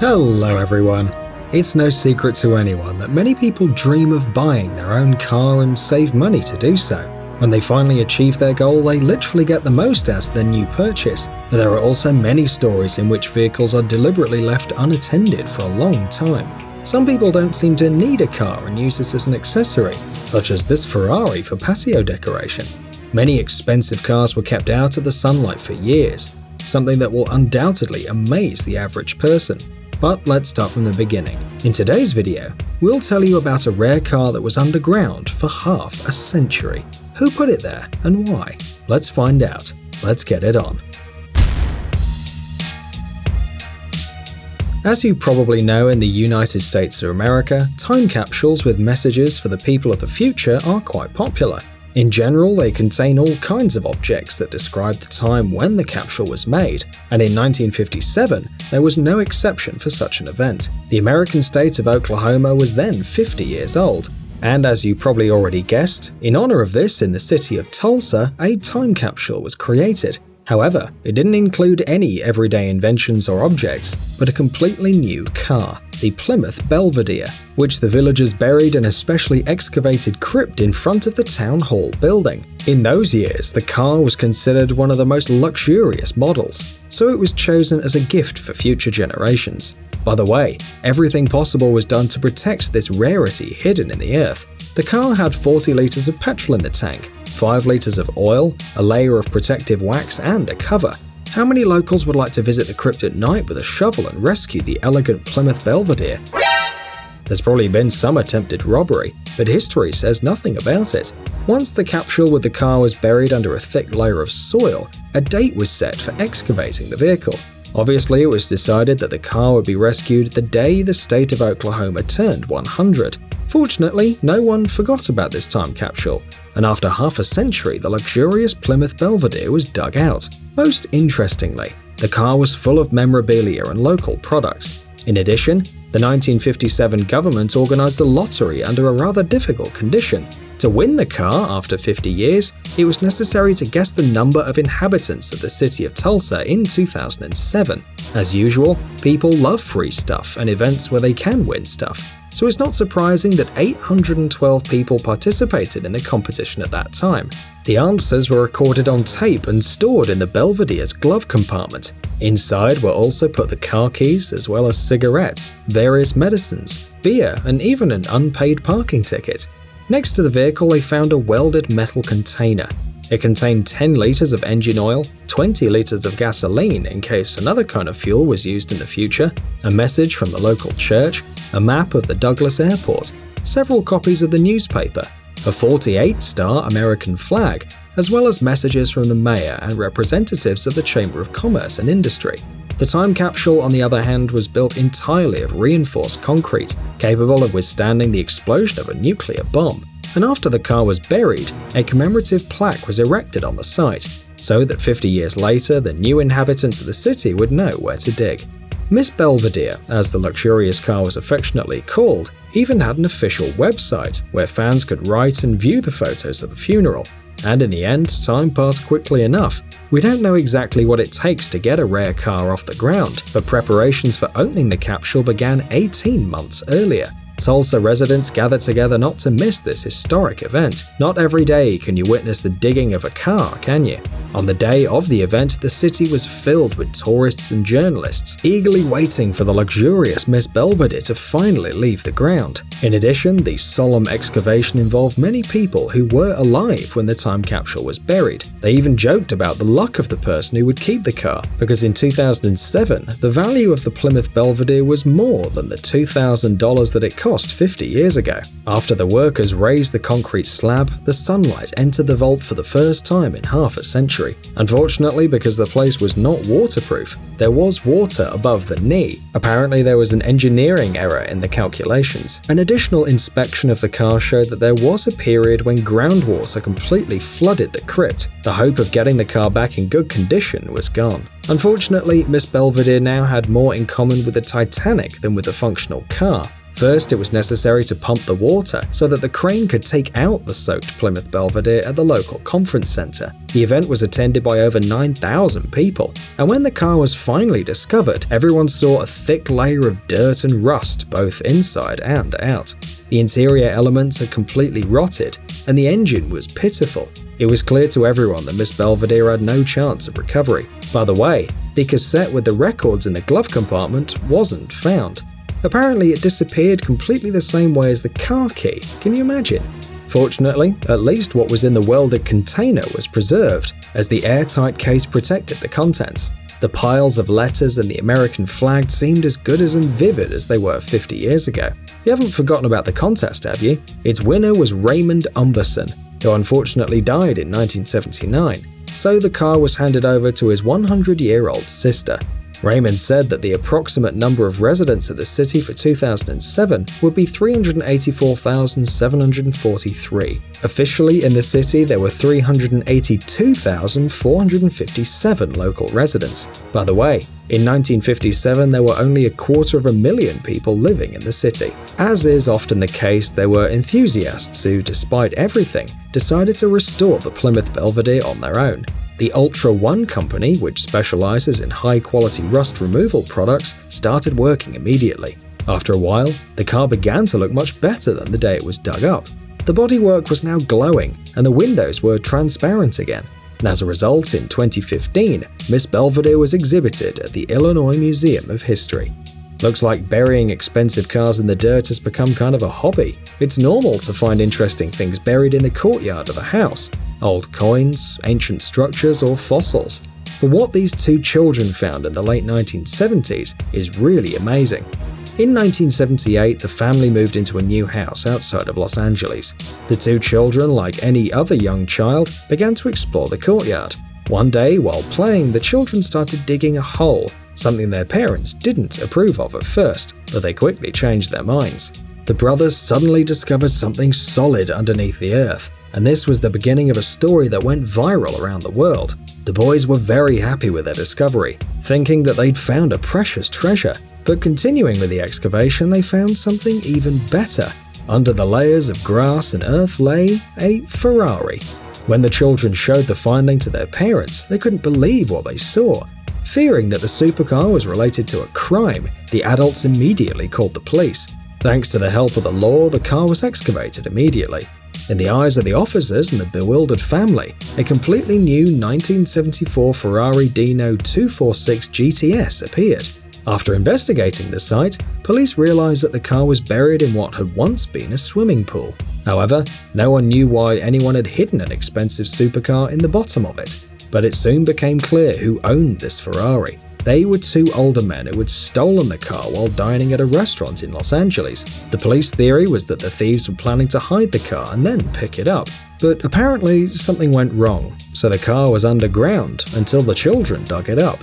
Hello everyone. It's no secret to anyone that many people dream of buying their own car and save money to do so. When they finally achieve their goal, they literally get the most out of their new purchase. But there are also many stories in which vehicles are deliberately left unattended for a long time. Some people don't seem to need a car and use it as an accessory, such as this Ferrari for patio decoration. Many expensive cars were kept out of the sunlight for years, something that will undoubtedly amaze the average person. But let's start from the beginning. In today's video, we'll tell you about a rare car that was underground for half a century. Who put it there and why? Let's find out. Let's get it on. As you probably know, in the United States of America, time capsules with messages for the people of the future are quite popular. In general, they contain all kinds of objects that describe the time when the capsule was made, and in 1957, there was no exception for such an event. The American state of Oklahoma was then 50 years old, and as you probably already guessed, in honor of this, in the city of Tulsa, a time capsule was created. However, it didn't include any everyday inventions or objects, but a completely new car, the Plymouth Belvedere, which the villagers buried in a specially excavated crypt in front of the town hall building. In those years, the car was considered one of the most luxurious models, so it was chosen as a gift for future generations. By the way, everything possible was done to protect this rarity hidden in the earth. The car had 40 litres of petrol in the tank, 5 litres of oil, a layer of protective wax, and a cover. How many locals would like to visit the crypt at night with a shovel and rescue the elegant Plymouth Belvedere? There's probably been some attempted robbery, but history says nothing about it. Once the capsule with the car was buried under a thick layer of soil, a date was set for excavating the vehicle. Obviously, it was decided that the car would be rescued the day the state of Oklahoma turned 100. Fortunately, no one forgot about this time capsule, and after half a century, the luxurious Plymouth Belvedere was dug out. Most interestingly, the car was full of memorabilia and local products. In addition, the 1957 government organized a lottery under a rather difficult condition. To win the car after 50 years, it was necessary to guess the number of inhabitants of the city of Tulsa in 2007. As usual, people love free stuff and events where they can win stuff. So it's not surprising that 812 people participated in the competition at that time. The answers were recorded on tape and stored in the Belvedere's glove compartment. Inside were also put the car keys, as well as cigarettes, various medicines, beer, and even an unpaid parking ticket. Next to the vehicle, they found a welded metal container. It contained 10 litres of engine oil, 20 litres of gasoline in case another kind of fuel was used in the future, a message from the local church, a map of the Douglas airport, several copies of the newspaper, a 48-star American flag, as well as messages from the mayor and representatives of the Chamber of Commerce and Industry. The time capsule, on the other hand, was built entirely of reinforced concrete, capable of withstanding the explosion of a nuclear bomb. And after the car was buried, a commemorative plaque was erected on the site, so that 50 years later, the new inhabitants of the city would know where to dig. Miss Belvedere, as the luxurious car was affectionately called, even had an official website where fans could write and view the photos of the funeral. And in the end, time passed quickly enough. We don't know exactly what it takes to get a rare car off the ground, but preparations for opening the capsule began 18 months earlier. Tulsa residents gathered together not to miss this historic event. Not every day can you witness the digging of a car, can you? On the day of the event, the city was filled with tourists and journalists, eagerly waiting for the luxurious Miss Belvedere to finally leave the ground. In addition, the solemn excavation involved many people who were alive when the time capsule was buried. They even joked about the luck of the person who would keep the car, because in 2007, the value of the Plymouth Belvedere was more than the $2,000 that it cost 50 years ago. After the workers raised the concrete slab, the sunlight entered the vault for the first time in half a century. Unfortunately, because the place was not waterproof, there was water above the knee. Apparently, there was an engineering error in the calculations. An additional inspection of the car showed that there was a period when groundwater completely flooded the crypt. The hope of getting the car back in good condition was gone. Unfortunately, Miss Belvedere now had more in common with the Titanic than with a functional car. First, it was necessary to pump the water so that the crane could take out the soaked Plymouth Belvedere at the local conference center. The event was attended by over 9,000 people, and when the car was finally discovered, everyone saw a thick layer of dirt and rust both inside and out. The interior elements had completely rotted, and the engine was pitiful. It was clear to everyone that Miss Belvedere had no chance of recovery. By the way, the cassette with the records in the glove compartment wasn't found. Apparently, it disappeared completely the same way as the car key. Can you imagine? Fortunately, at least what was in the welded container was preserved, as the airtight case protected the contents. The piles of letters and the American flag seemed as good as and vivid as they were 50 years ago. You haven't forgotten about the contest, have you? Its winner was Raymond Umberson, who unfortunately died in 1979, so the car was handed over to his 100-year-old sister. Raymond said that the approximate number of residents of the city for 2007 would be 384,743. Officially in the city, there were 382,457 local residents. By the way, in 1957, there were only 250,000 people living in the city. As is often the case, there were enthusiasts who, despite everything, decided to restore the Plymouth Belvedere on their own. The Ultra One company, which specializes in high-quality rust removal products, started working immediately. After a while, the car began to look much better than the day it was dug up. The bodywork was now glowing, and the windows were transparent again. And as a result, in 2015, Miss Belvedere was exhibited at the Illinois Museum of History. Looks like burying expensive cars in the dirt has become kind of a hobby. It's normal to find interesting things buried in the courtyard of a house. Old coins, ancient structures, or fossils. But what these two children found in the late 1970s is really amazing. In 1978, the family moved into a new house outside of Los Angeles. The two children, like any other young child, began to explore the courtyard. One day, while playing, the children started digging a hole, something their parents didn't approve of at first, but they quickly changed their minds. The brothers suddenly discovered something solid underneath the earth, and this was the beginning of a story that went viral around the world. The boys were very happy with their discovery, thinking that they'd found a precious treasure. But continuing with the excavation, they found something even better. Under the layers of grass and earth lay a Ferrari. When the children showed the finding to their parents, they couldn't believe what they saw. Fearing that the supercar was related to a crime, the adults immediately called the police. Thanks to the help of the law, the car was excavated immediately. In the eyes of the officers and the bewildered family, a completely new 1974 Ferrari Dino 246 GTS appeared. After investigating the site, police realized that the car was buried in what had once been a swimming pool. However, no one knew why anyone had hidden an expensive supercar in the bottom of it. But it soon became clear who owned this Ferrari. They were two older men who had stolen the car while dining at a restaurant in Los Angeles. The police theory was that the thieves were planning to hide the car and then pick it up. But apparently something went wrong, so the car was underground until the children dug it up.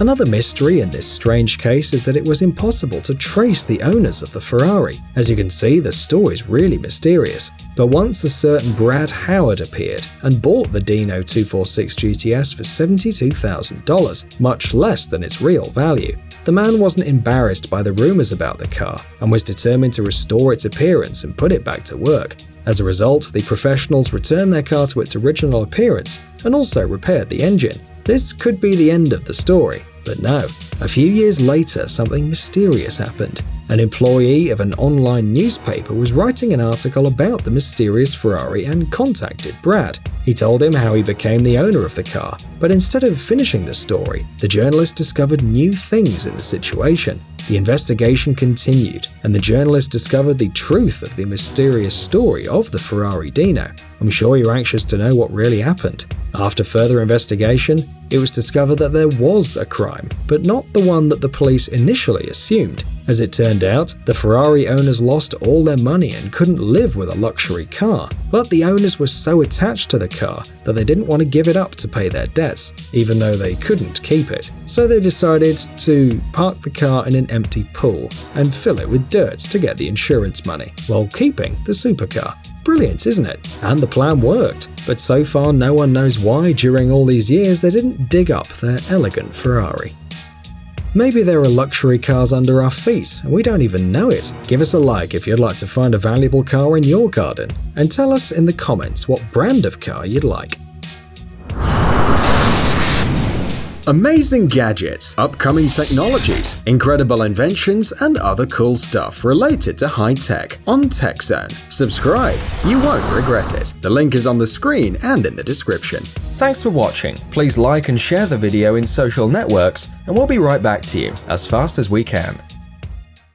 Another mystery in this strange case is that it was impossible to trace the owners of the Ferrari. As you can see, the story's really mysterious. But once a certain Brad Howard appeared and bought the Dino 246 GTS for $72,000, much less than its real value. The man wasn't embarrassed by the rumors about the car and was determined to restore its appearance and put it back to work. As a result, the professionals returned their car to its original appearance and also repaired the engine. This could be the end of the story, but no. A few years later, something mysterious happened. An employee of an online newspaper was writing an article about the mysterious Ferrari and contacted Brad. He told him how he became the owner of the car, but instead of finishing the story, the journalist discovered new things in the situation. The investigation continued, and the journalist discovered the truth of the mysterious story of the Ferrari Dino. I'm sure you're anxious to know what really happened. After further investigation, it was discovered that there was a crime, but not the one that the police initially assumed. As it turned out, the Ferrari owners lost all their money and couldn't live with a luxury car. But the owners were so attached to the car that they didn't want to give it up to pay their debts, even though they couldn't keep it. So they decided to park the car in an empty pool and fill it with dirt to get the insurance money, while keeping the supercar. Brilliant, isn't it? And the plan worked. But so far, no one knows why during all these years they didn't dig up their elegant Ferrari. Maybe there are luxury cars under our feet and we don't even know it. Give us a like if you'd like to find a valuable car in your garden, and tell us in the comments what brand of car you'd like. Amazing gadgets, upcoming technologies, incredible inventions, and other cool stuff related to high tech on TechZone. Subscribe, you won't regret it. The link is on the screen and in the description. Thanks for watching. Please like and share the video in social networks, and we'll be right back to you as fast as we can.